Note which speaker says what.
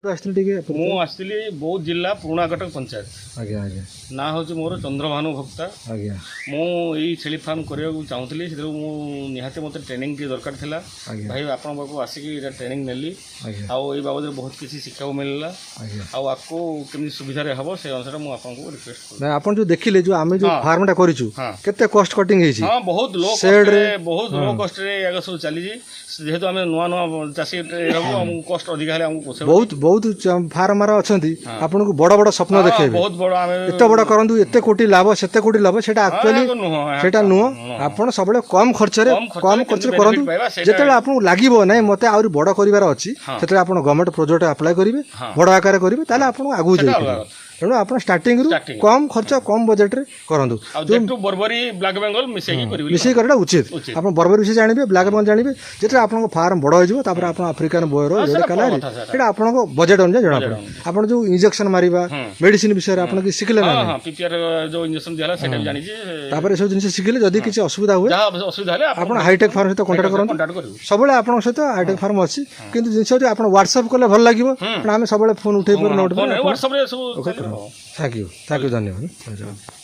Speaker 1: आसली बौद्ध जिला पुराणाकटक पंचायत
Speaker 2: आज्ञा आज्ञा
Speaker 1: ना हूँ मोर चंद्रभानु भक्ता
Speaker 2: आज्ञा
Speaker 1: मुझे छेली फार्म करने चाहूली निहाती मत ट्रेनिंग दरकार था
Speaker 2: आज्ञा
Speaker 1: भाई आप आसिक ट्रेनिंग नेली
Speaker 2: आज्ञा
Speaker 1: आउ बाबद बहुत किसी शिक्षा मिलला
Speaker 2: आज्ञा
Speaker 1: आपको केमी सुविधा हम से अनुसार मुझे रिक्वेस्ट कर
Speaker 2: ना आपण जो देखिले जो आमे जो
Speaker 1: हाँ।
Speaker 2: फार्मटा करिछु
Speaker 1: हाँ।
Speaker 2: केते कॉस्ट कटिंग हेछि
Speaker 1: हाँ बहुत लो
Speaker 2: शेड रे
Speaker 1: बहुत लो कस्ट रे आगे सब चली जेहेतु आम नुआ नुआ चाषी हमको कस्ट अधिक हेले हमको पोषे
Speaker 2: बहुत बहुत फार्मर अछंती आपण को बड़ बड़ स्वप्न देखेबे
Speaker 1: बहुत बड़ आम
Speaker 2: एते बड़ करंतु एते कोटी लाभ सेते कोटी लाभ सेटा एक्चुअली सेटा नुह आपण सबले कम खर्च रे कम खर्च रे करंतु जेतेले आपण लागिवो नै मते आउरी बड़ करिवार अछि सेते आपण गवर्नमेंट प्रोजेक्ट अप्लाई करिवे बड़ आकार करिवे ताले आपण आगु जाई तेणु आप स्टार्टिंग रु कम खर्च कम बजेट रे करंतु
Speaker 1: बर्बरी ब्लैक बेंगल
Speaker 2: मिसई करटा उचित आप बर्बरी विषय जानिबे ब्लैक बेंगल जानिबे जेटा आपन फार्म बड़ होइजो तापर आपन अफ्रीकन बोयर रेड कलर एटा आपन बजेट अनुसार जणा पड़े आपन जो इंजेक्शन मारिबा मेडिसिन विषय रे आपन कि सिखले ना
Speaker 1: हां पीपीआर जो इंजेक्शन दियाला सेटा जानि जे
Speaker 2: तापर सब जिंस सिखले जदी किछ असुविधा हुए
Speaker 1: जहा असुविधा हले
Speaker 2: आपन हाईटेक फार्म सहित कांटेक्ट करन सबले आपन सहित हाईटेक फार्म अछि किंतु जिंस आपन व्हाट्सएप करले भल लागिवो आपण हमें सबले फोन उठै पर नोट
Speaker 1: व्हाट्सएप रे सब
Speaker 2: थैंक यू धन्यवाद।